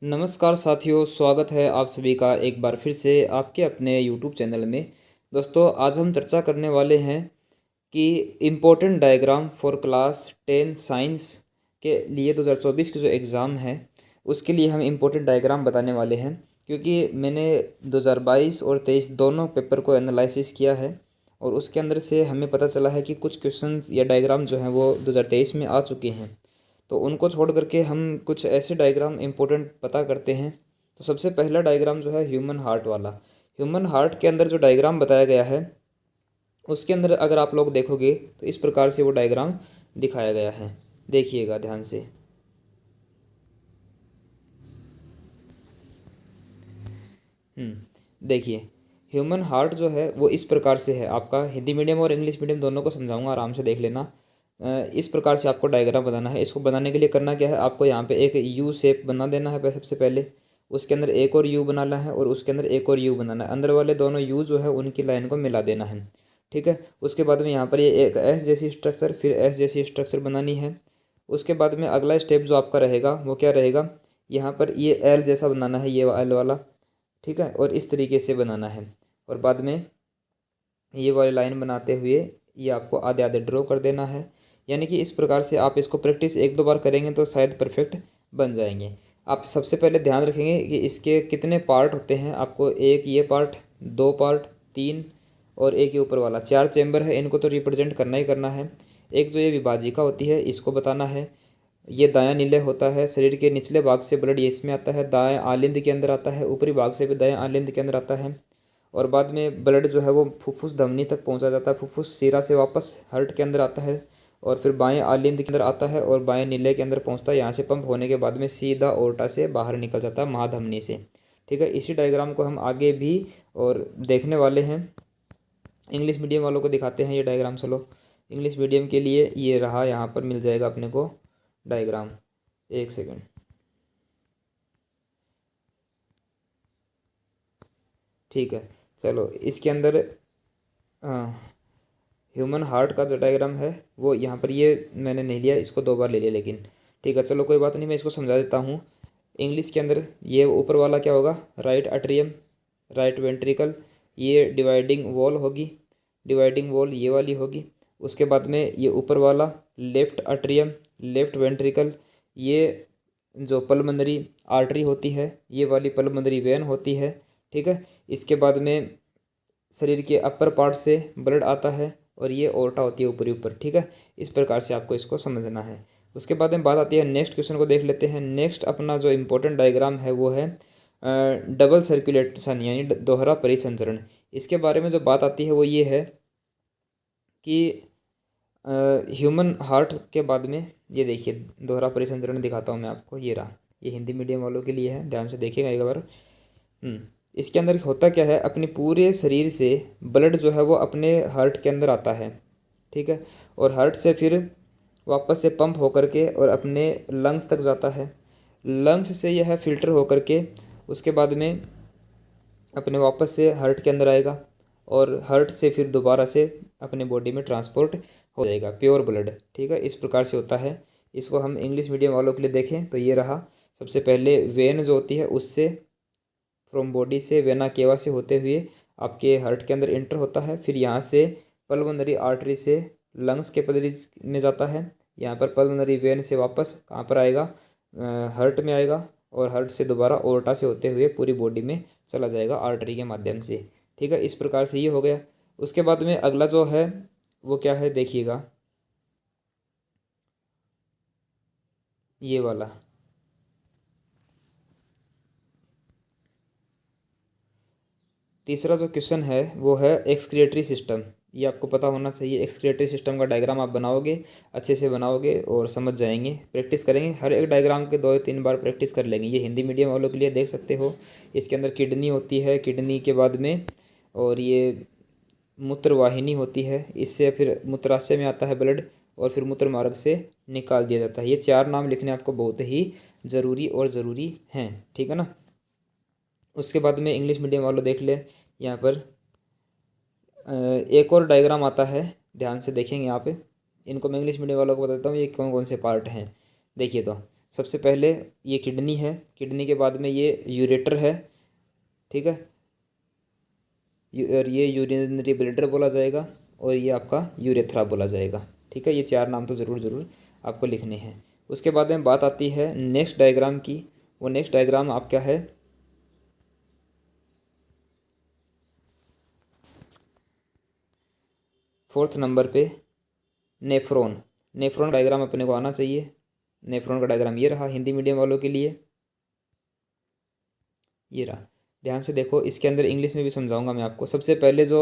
नमस्कार साथियों, स्वागत है आप सभी का एक बार फिर से आपके अपने YouTube चैनल में। दोस्तों, आज हम चर्चा करने वाले हैं कि important diagram for class 10 science के लिए 2024 की जो एग्ज़ाम है उसके लिए हम इम्पोर्टेंट डायग्राम बताने वाले हैं। क्योंकि मैंने 2022 और 23 दोनों पेपर को एनालिसिस किया है और उसके अंदर से हमें पता चला है कि कुछ क्वेश्चन या डायग्राम जो हैं वो 2023 में आ चुके हैं। तो उनको छोड़ करके हम कुछ ऐसे डायग्राम इम्पोर्टेंट पता करते हैं। तो सबसे पहला डायग्राम जो है ह्यूमन हार्ट वाला। ह्यूमन हार्ट के अंदर जो डायग्राम बताया गया है उसके अंदर अगर आप लोग देखोगे तो इस प्रकार से वो डायग्राम दिखाया गया है। देखिएगा ध्यान से। देखिए, ह्यूमन हार्ट जो है वो इस प्रकार से है। आपका हिंदी मीडियम और इंग्लिश मीडियम दोनों को समझाऊंगा, आराम से देख लेना। इस प्रकार से आपको डायग्राम बनाना है। इसको बनाने के लिए करना क्या है, आपको यहाँ पे एक यू शेप बना देना है सबसे पहले। उसके अंदर एक और यू बनाना है और उसके अंदर एक और यू बनाना है। अंदर वाले दोनों यू जो है उनकी लाइन को मिला देना है। ठीक है। उसके बाद में यहाँ पर ये एक एस जैसी स्ट्रक्चर, फिर एस जैसी स्ट्रक्चर बनानी है। उसके बाद में अगला स्टेप जो आपका रहेगा वो क्या रहेगा, यहाँ पर ये एल जैसा बनाना है, ये एल वाला। ठीक है। और इस तरीके से बनाना है और बाद में ये वाली लाइन बनाते हुए ये आपको आधे आधे ड्रॉ कर देना है। यानी कि इस प्रकार से आप इसको प्रैक्टिस एक दो बार करेंगे तो शायद परफेक्ट बन जाएंगे। आप सबसे पहले ध्यान रखेंगे कि इसके कितने पार्ट होते हैं। आपको एक ये पार्ट, दो पार्ट, तीन और एक ये ऊपर वाला, चार चैम्बर है। इनको तो रिप्रेजेंट करना ही करना है। एक जो ये विभाजिका होती है इसको बताना है। ये दायां नीले होता है, शरीर के निचले भाग से ब्लड ये इसमें आता है, दाएं आलिंद के अंदर आता है, ऊपरी भाग से भी दाएं आलिंद के अंदर आता है। और बाद में ब्लड जो है वो फुफ्फुस धमनी तक पहुंचा जाता है, फुफ्फुस सीरा से वापस हार्ट के अंदर आता है और फिर बाएं आलिंद के अंदर आता है और बाएं नीले के अंदर पहुंचता है। यहाँ से पंप होने के बाद में सीधा ओर्टा से बाहर निकल जाता है महाधमनी से। ठीक है। इसी डायग्राम को हम आगे भी और देखने वाले हैं। इंग्लिश मीडियम वालों को दिखाते हैं ये डायग्राम। चलो, इंग्लिश मीडियम के लिए ये रहा, यहाँ पर मिल जाएगा अपने को डायग्राम। एक सेकेंड। ठीक है। चलो, इसके अंदर ह्यूमन हार्ट का जो डायग्राम है वो यहाँ पर ये मैंने नहीं लिया, इसको दो बार ले लिया लेकिन। ठीक है, चलो कोई बात नहीं, मैं इसको समझा देता हूँ। इंग्लिश के अंदर ये ऊपर वाला क्या होगा, राइट अट्रियम, राइट वेंट्रिकल, ये डिवाइडिंग वॉल होगी, डिवाइडिंग वॉल ये वाली होगी। उसके बाद में ये ऊपर वाला लेफ्ट अट्रियम, लेफ्ट वेंट्रिकल, ये जो पल्मोनरी आर्टरी होती है ये वाली पल्मोनरी वेन होती है। ठीक है। इसके बाद में शरीर के अपर पार्ट से ब्लड आता है और ये ओर्टा होती है ऊपरी ऊपर। ठीक है। इस प्रकार से आपको इसको समझना है। उसके बाद में बात आती है, नेक्स्ट क्वेश्चन को देख लेते हैं। नेक्स्ट अपना जो इम्पोर्टेंट डायग्राम है वो है डबल सर्कुलेशन यानी दोहरा परिसंचरण। इसके बारे में जो बात आती है वो ये है कि ह्यूमन हार्ट के बाद में ये देखिए दोहरा परिसंचरण दिखाता हूँ मैं आपको। ये रहा, ये हिंदी मीडियम वालों के लिए है, ध्यान से देखिएगा एक बार। इसके अंदर होता क्या है, अपने पूरे शरीर से ब्लड जो है वो अपने हार्ट के अंदर आता है। ठीक है। और हार्ट से फिर वापस से पंप होकर के और अपने लंग्स तक जाता है। लंग्स से यह फिल्टर होकर के उसके बाद में अपने वापस से हार्ट के अंदर आएगा और हार्ट से फिर दोबारा से अपने बॉडी में ट्रांसपोर्ट हो जाएगा प्योर ब्लड। ठीक है। इस प्रकार से होता है। इसको हम इंग्लिश मीडियम वालों के लिए देखें तो ये रहा। सबसे पहले वेन जो होती है उससे फ्रॉम बॉडी से वेना केवा से होते हुए आपके हार्ट के अंदर एंटर होता है। फिर यहाँ से पल्मोनरी आर्टरी से लंग्स के पदरी में जाता है। यहाँ पर पल्मोनरी वेन से वापस कहाँ पर आएगा, हार्ट में आएगा और हार्ट से दोबारा ओर्टा से होते हुए पूरी बॉडी में चला जाएगा आर्टरी के माध्यम से। ठीक है। इस प्रकार से ये हो गया। उसके बाद में अगला जो है वो क्या है, देखिएगा ये वाला। तीसरा जो क्वेश्चन है वो है एक्सक्रिएटरी सिस्टम। ये आपको पता होना चाहिए। एक्सक्रिएटरी सिस्टम का डायग्राम आप बनाओगे, अच्छे से बनाओगे और समझ जाएंगे। प्रैक्टिस करेंगे, हर एक डायग्राम के 2 या 3 बार प्रैक्टिस कर लेंगे। ये हिंदी मीडियम वालों के लिए देख सकते हो। इसके अंदर किडनी होती है, किडनी के बाद में और ये मूत्रवाहिनी होती है, इससे फिर मूत्राशय में आता है ब्लड और फिर मूत्र मार्ग से निकाल दिया जाता है। ये 4 नाम लिखने आपको बहुत ही ज़रूरी और ज़रूरी हैं। ठीक है ना। उसके बाद में इंग्लिश मीडियम वालों देख ले, यहाँ पर एक और डायग्राम आता है, ध्यान से देखेंगे आप। इनको मैं इंग्लिश मीडियम वालों को बताता हूँ ये कौन कौन से पार्ट हैं। देखिए तो सबसे पहले ये किडनी है, किडनी के बाद में ये यूरेटर है, ठीक है, और ये यूरिनरी ब्लैडर बोला जाएगा, और ये आपका यूरेथ्रा बोला जाएगा, ठीक है। ये चार नाम तो ज़रूर ज़रूर आपको लिखने हैं। उसके बाद में बात आती है नेक्स्ट डायग्राम की। वो नेक्स्ट डायग्राम आपका है 4th नंबर पे नेफ्रॉन। नेफ्रॉन डायग्राम अपने को आना चाहिए। नेफ्रॉन का डायग्राम ये रहा हिंदी मीडियम वालों के लिए, ये रहा। ध्यान से देखो, इसके अंदर इंग्लिश में भी समझाऊंगा मैं आपको। सबसे पहले जो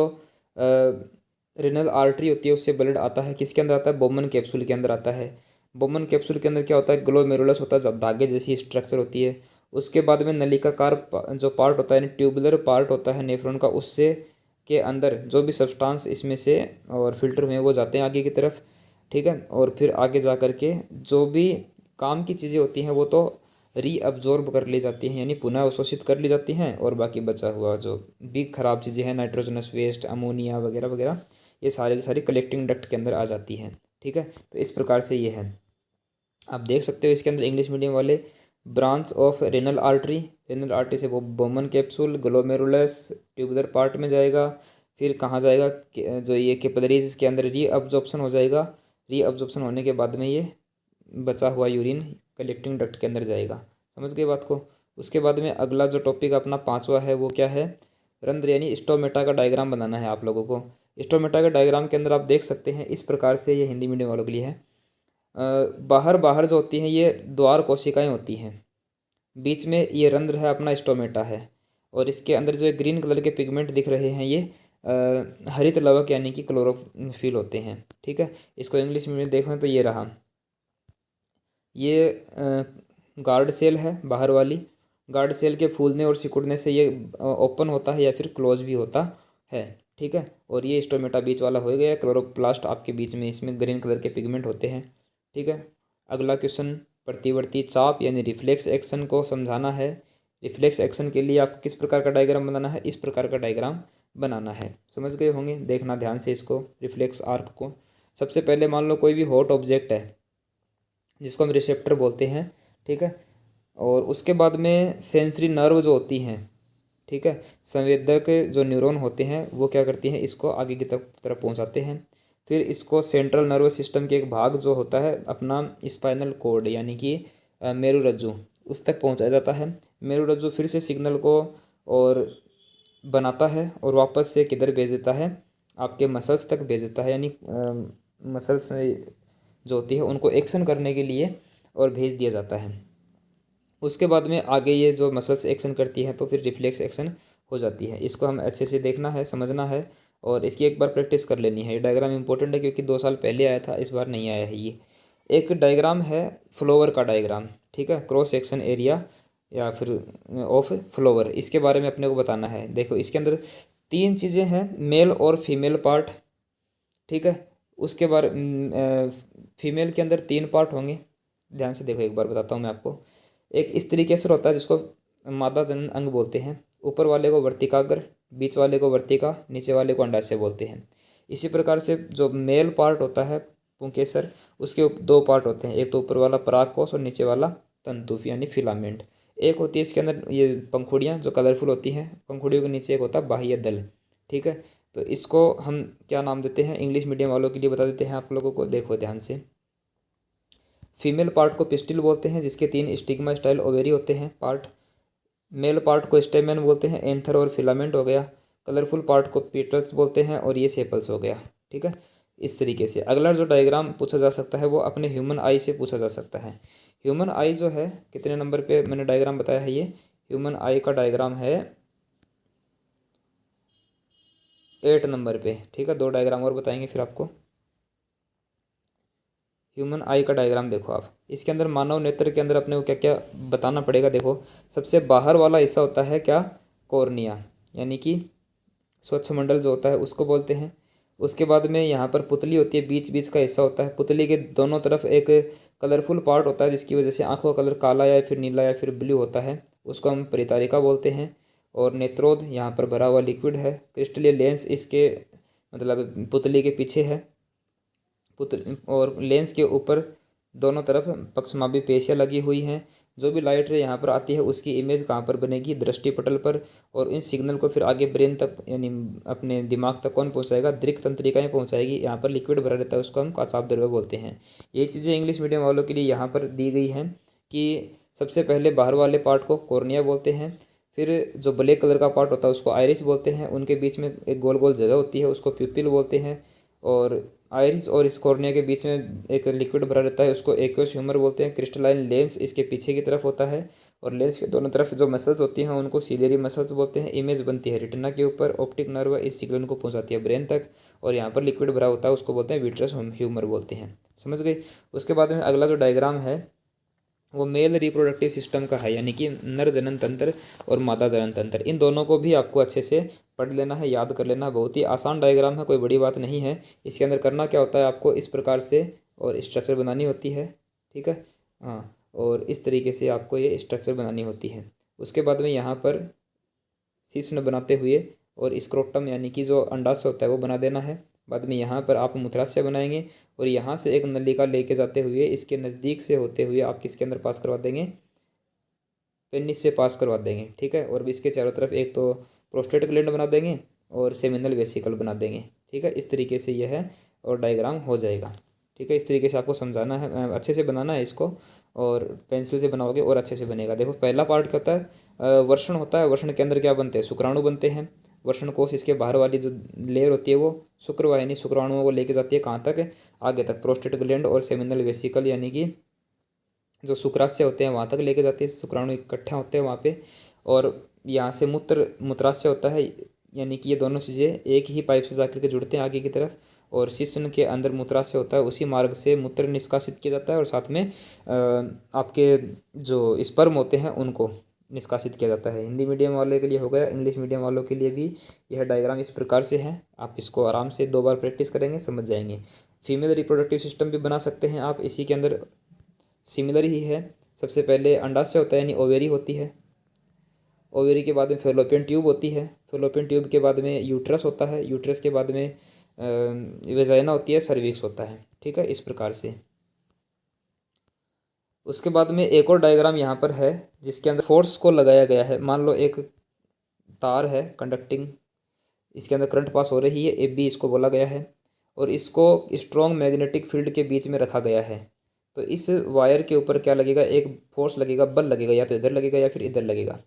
रेनल आर्टरी होती है उससे ब्लड आता है, किसके अंदर आता है? बोमन कैप्सूल के अंदर आता है। बोमन कैप्सूल के अंदर क्या होता है? ग्लोमेरुलस होता है, जब धागे जैसी स्ट्रक्चर होती है। उसके बाद में नलिकाकार जो पार्ट होता है, यानी ट्यूबुलर पार्ट होता है नेफ्रॉन का, उससे के अंदर जो भी सब्सटेंस इसमें से और फिल्टर हुए वो जाते हैं आगे की तरफ, ठीक है। और फिर आगे जा कर के जो भी काम की चीज़ें होती हैं वो तो रीअब्जॉर्ब कर ली जाती हैं, यानी पुनः अवशोषित कर ली जाती हैं, और बाकी बचा हुआ जो भी खराब चीज़ें हैं, नाइट्रोजनस वेस्ट, अमोनिया वगैरह वगैरह, ये सारे की सारी कलेक्टिंग डक्ट के अंदर आ जाती हैं, ठीक है। तो इस प्रकार से ये है। आप देख सकते हो इसके अंदर इंग्लिश मीडियम वाले branch of renal artery, renal artery से वो Bowman capsule, glomerulus, tubular part में जाएगा। फिर कहाँ जाएगा? जो ये कैपिलरीज, इसके अंदर रीअब्जॉर्प्शन हो जाएगा। रीअब्जॉर्प्शन होने के बाद में ये बचा हुआ यूरिन कलेक्टिंग डक्ट के अंदर जाएगा। समझ गए बात को? उसके बाद में अगला जो टॉपिक अपना 5वां है वो क्या है? रंध्र यानी स्टोमेटा का डायग्राम बनाना है आप लोगों को। स्टोमेटा के डायग्राम के अंदर आप देख सकते हैं इस प्रकार से, ये हिंदी मीडियम वालों के लिए है। बाहर बाहर जो होती हैं ये द्वार कोशिकाएं होती हैं, बीच में ये रंध्र है अपना, स्टोमेटा है। और इसके अंदर जो ग्रीन कलर के पिगमेंट दिख रहे हैं ये हरित लवक यानी कि क्लोरोफिल होते हैं, ठीक है। इसको इंग्लिश में देखें तो ये रहा, ये गार्ड सेल है बाहर वाली। गार्ड सेल के फूलने और सिकुड़ने से ये ओपन होता है या फिर क्लोज भी होता है, ठीक है। और ये स्टोमेटा बीच वाला हो गया। क्लोरोप्लास्ट आपके बीच में, इसमें ग्रीन कलर के पिगमेंट होते हैं, ठीक है। अगला क्वेश्चन, प्रतिवर्ती चाप यानी रिफ्लेक्स एक्शन को समझाना है। रिफ्लेक्स एक्शन के लिए आपको किस प्रकार का डायग्राम बनाना है? इस प्रकार का डायग्राम बनाना है। समझ गए होंगे, देखना ध्यान से इसको, रिफ्लेक्स आर्क को। सबसे पहले मान लो कोई भी हॉट ऑब्जेक्ट है जिसको हम रिसेप्टर बोलते हैं, ठीक है। और उसके बाद में सेंसरी नर्व जो होती हैं, ठीक है, संवेदक जो न्यूरॉन होते हैं वो क्या करती हैं? इसको आगे की तरफ पहुंचाते हैं। फिर इसको सेंट्रल नर्वस सिस्टम के एक भाग जो होता है अपना स्पाइनल कॉर्ड यानी कि मेरुरज्जु, उस तक पहुंचाया जाता है। मेरुरज्जु फिर से सिग्नल को और बनाता है और वापस से किधर भेज देता है? आपके मसल्स तक भेज देता है, यानी मसल्स जो होती है उनको एक्शन करने के लिए और भेज दिया जाता है। उसके बाद में आगे ये जो मसल्स एक्शन करती है तो फिर रिफ्लेक्स एक्शन हो जाती है। इसको हम अच्छे से देखना है, समझना है, और इसकी एक बार प्रैक्टिस कर लेनी है। ये डायग्राम इंपॉर्टेंट है क्योंकि 2 साल पहले आया था, इस बार नहीं आया है। ये एक डायग्राम है फ्लोवर का डायग्राम, ठीक है, क्रॉस सेक्शन एरिया या फिर ऑफ फ्लोवर, इसके बारे में अपने को बताना है। देखो इसके अंदर 3 चीज़ें हैं, मेल और फीमेल पार्ट, ठीक है। उसके बाद फीमेल के अंदर 3 पार्ट होंगे। ध्यान से देखो, एक बार बताता हूँ मैं आपको। एक स्त्री केसर होता है जिसको मादा जनन अंग बोलते हैं। ऊपर वाले को वर्तिकाग्र, बीच वाले को वर्तिका, नीचे वाले को अंडाशय बोलते हैं। इसी प्रकार से जो मेल पार्ट होता है पुंकेसर, उसके 2 पार्ट होते हैं, एक तो ऊपर वाला परागकोश और नीचे वाला तंतु यानी फिलामेंट। एक होती है इसके अंदर ये पंखुड़ियाँ जो कलरफुल होती हैं, पंखुड़ियों के नीचे एक होता है बाह्य दल, ठीक है। तो इसको हम क्या नाम देते हैं? इंग्लिश मीडियम वालों के लिए बता देते हैं आप लोगों को। देखो ध्यान से, फीमेल पार्ट को पिस्टिल बोलते हैं जिसके 3 स्टिग्मा स्टाइल ओवेरी होते हैं पार्ट। मेल पार्ट को स्टेमेन बोलते हैं, एंथर और फिलामेंट हो गया। कलरफुल पार्ट को पेटल्स बोलते हैं और ये सेपल्स हो गया, ठीक है। इस तरीके से अगला जो डायग्राम पूछा जा सकता है वो अपने ह्यूमन आई से पूछा जा सकता है। ह्यूमन आई जो है, कितने नंबर पे मैंने डायग्राम बताया है? ये ह्यूमन आई का डायग्राम है 8 नंबर पे, ठीक है। 2 डायग्राम और बताएंगे फिर आपको। ह्यूमन आई का डायग्राम देखो आप, इसके अंदर मानव नेत्र के अंदर अपने को क्या क्या बताना पड़ेगा। देखो सबसे बाहर वाला हिस्सा होता है क्या? कॉर्निया, यानी कि स्वच्छ मंडल जो होता है उसको बोलते हैं। उसके बाद में यहाँ पर पुतली होती है, बीच बीच का हिस्सा होता है। पुतली के दोनों तरफ एक कलरफुल पार्ट होता है जिसकी वजह से आंखों का कलर काला या फिर नीला या फिर ब्लू होता है, उसको हम परितारिका बोलते हैं। और नेत्रोद यहाँ पर भरा हुआ लिक्विड है। क्रिस्टलीय लेंस इसके मतलब पुतली के पीछे है। पुतली और लेंस के ऊपर दोनों तरफ पक्षमापी पेशियाँ लगी हुई हैं। जो भी लाइट रे यहाँ पर आती है उसकी इमेज कहाँ पर बनेगी, दृष्टि पटल पर, और इन सिग्नल को फिर आगे ब्रेन तक यानी अपने दिमाग तक कौन पहुँचाएगा, दृक् तंत्रिकाएँ पहुँचाएगी। यहाँ पर लिक्विड भरा रहता है, उसको हम काचाप द्रव्य बोलते हैं। ये चीज़ें इंग्लिश मीडियम वालों के लिए यहाँ पर दी गई हैं कि सबसे पहले बाहर वाले पार्ट को कॉर्निया बोलते हैं, फिर जो ब्लैक कलर का पार्ट होता है उसको आइरिस बोलते हैं, उनके बीच में एक गोल गोल जगह होती है उसको प्यूपिल बोलते हैं, और आइरिस और इस कॉर्निया के बीच में एक लिक्विड भरा रहता है उसको एक्वस ह्यूमर बोलते हैं। क्रिस्टलाइन लेंस इसके पीछे की तरफ होता है, और लेंस के दोनों तरफ जो मसल्स होती हैं उनको सिलियरी मसल्स बोलते हैं। इमेज बनती है रेटिना के ऊपर, ऑप्टिक नर्व इस सिग्नल को पहुंचाती है ब्रेन तक, और यहाँ पर लिक्विड भरा होता है उसको बोलते हैं विट्रस ह्यूमर बोलते हैं। समझ गए। उसके बाद में अगला जो डायग्राम है वो मेल रिप्रोडक्टिव सिस्टम का है, यानी कि नर जनन तंत्र और मादा जनन तंत्र। इन दोनों को भी आपको अच्छे से पढ़ लेना है, याद कर लेना। बहुत ही आसान डायग्राम है, कोई बड़ी बात नहीं है। इसके अंदर करना क्या होता है, आपको इस प्रकार से और स्ट्रक्चर बनानी होती है, ठीक है। हाँ, और इस तरीके से आपको ये स्ट्रक्चर बनानी होती है। उसके बाद में यहाँ पर शिश्न बनाते हुए और स्क्रोटम यानी कि जो अंडाशय होता है वो बना देना है। बाद में यहाँ पर आप मूत्राशय बनाएंगे, और यहाँ से एक नलिका लेके जाते हुए इसके नज़दीक से होते हुए आप किसके अंदर पास करवा देंगे, पेनिस से पास करवा देंगे, ठीक है। और इसके चारों तरफ एक तो प्रोस्टेट ग्लैंड बना देंगे और सेमिनल वेसिकल बना देंगे, ठीक है। इस तरीके से यह है और डायग्राम हो जाएगा, ठीक है। इस तरीके से आपको समझाना है, अच्छे से बनाना है इसको, और पेंसिल से बनाओगे और अच्छे से बनेगा। देखो पहला पार्ट क्या होता है, वर्षण होता है। वर्षण के अंदर क्या बनते हैं, शुक्राणु बनते हैं। वर्षण कोश इसके बाहर वाली जो लेयर होती है वो शुक्रवाहिनी शुक्राणुओं को लेके जाती है कहाँ तक, आगे तक, प्रोस्टेट ग्लैंड और सेमिनल वेसिकल यानी कि जो शुक्राशय होते हैं वहाँ तक लेके जाती है। शुक्राणु इकट्ठा होते हैं वहाँ पे, और यहाँ से मूत्राशय होता है, यानी कि ये दोनों चीज़ें एक ही पाइप से जाकर के जुड़ते हैं आगे की तरफ, और शिश्न के अंदर मूत्राशय होता है, उसी मार्ग से मूत्र निष्कासित किया जाता है, और साथ में आपके जो स्पर्म होते हैं उनको निष्कासित किया जाता है। हिंदी मीडियम वाले के लिए हो गया, इंग्लिश मीडियम वालों के लिए भी यह डायग्राम इस प्रकार से है। आप इसको आराम से 2 बार प्रैक्टिस करेंगे समझ जाएंगे। फीमेल रिप्रोडक्टिव सिस्टम भी बना सकते हैं आप, इसी के अंदर सिमिलर ही है। सबसे पहले अंडाशय होता है यानी ओवेरी होती है, ओवेरी के बाद में फेलोपियन ट्यूब होती है, फेलोपियन ट्यूब के बाद में यूट्रस होता है, यूट्रस के बाद में वेजाइना होती है, सर्विक्स होता है, ठीक है। इस प्रकार से उसके बाद में एक और डायग्राम यहाँ पर है जिसके अंदर फोर्स को लगाया गया है। मान लो एक तार है कंडक्टिंग, इसके अंदर करंट पास हो रही है, एफ बी इसको बोला गया है, और इसको स्ट्रॉन्ग मैग्नेटिक फील्ड के बीच में रखा गया है। तो इस वायर के ऊपर क्या लगेगा, एक फोर्स लगेगा, बल लगेगा, या तो इधर लगेगा या फिर इधर लगेगा।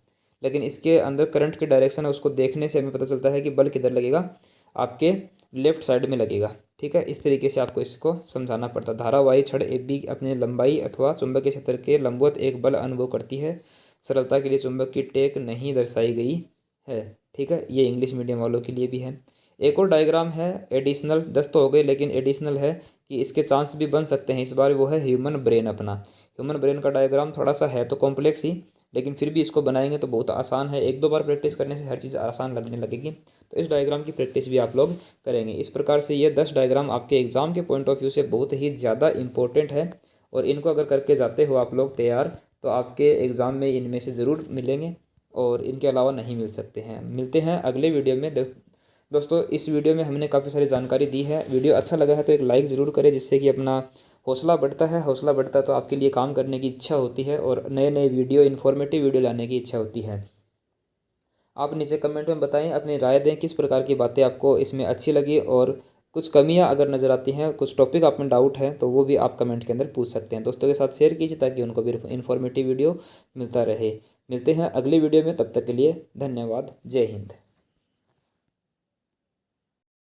लेकिन इसके अंदर करंट की डायरेक्शन है, उसको देखने से हमें पता चलता है कि बल किधर लगेगा, आपके लेफ्ट साइड में लगेगा, ठीक है। इस तरीके से आपको इसको समझाना पड़ता है। धारावाही छड़ एफ बी अपनी लंबाई अथवा चुंबकीय क्षेत्र के लंबवत एक बल अनुभव करती है। सरलता के लिए चुंबक की टेक नहीं दर्शाई गई है, ठीक है। ये इंग्लिश मीडियम वालों के लिए भी है। एक और डायग्राम है एडिशनल, 10 तो हो गए, लेकिन एडिशनल है कि इसके चांस भी बन सकते हैं इस बार, वो है ह्यूमन ब्रेन। अपना ह्यूमन ब्रेन का डायग्राम थोड़ा सा है तो कॉम्प्लेक्स ही, लेकिन फिर भी इसको बनाएंगे तो बहुत आसान है। 1-2 बार प्रैक्टिस करने से हर चीज़ आसान लगने लगेगी। तो इस डायग्राम की प्रैक्टिस भी आप लोग करेंगे। इस प्रकार से ये 10 डायग्राम आपके एग्जाम के पॉइंट ऑफ व्यू से बहुत ही ज़्यादा इंपॉर्टेंट है, और इनको अगर करके जाते हो आप लोग तैयार, तो आपके एग्ज़ाम में इनमें से ज़रूर मिलेंगे, और इनके अलावा नहीं मिल सकते हैं। मिलते हैं अगले वीडियो में। दोस्तों इस वीडियो में हमने काफ़ी सारी जानकारी दी है। वीडियो अच्छा लगा है तो एक लाइक ज़रूर करें, जिससे कि अपना हौसला बढ़ता है। हौसला बढ़ता है तो आपके लिए काम करने की इच्छा होती है, और नए नए वीडियो, इन्फॉर्मेटिव वीडियो लाने की इच्छा होती है। आप नीचे कमेंट में बताएं, अपनी राय दें, किस प्रकार की बातें आपको इसमें अच्छी लगी, और कुछ कमियां अगर नज़र आती हैं, कुछ टॉपिक आप में डाउट है, तो वो भी आप कमेंट के अंदर पूछ सकते हैं। दोस्तों के साथ शेयर कीजिए ताकि उनको भी इन्फॉर्मेटिव वीडियो मिलता रहे। मिलते हैं अगली वीडियो में, तब तक के लिए धन्यवाद। जय हिंद।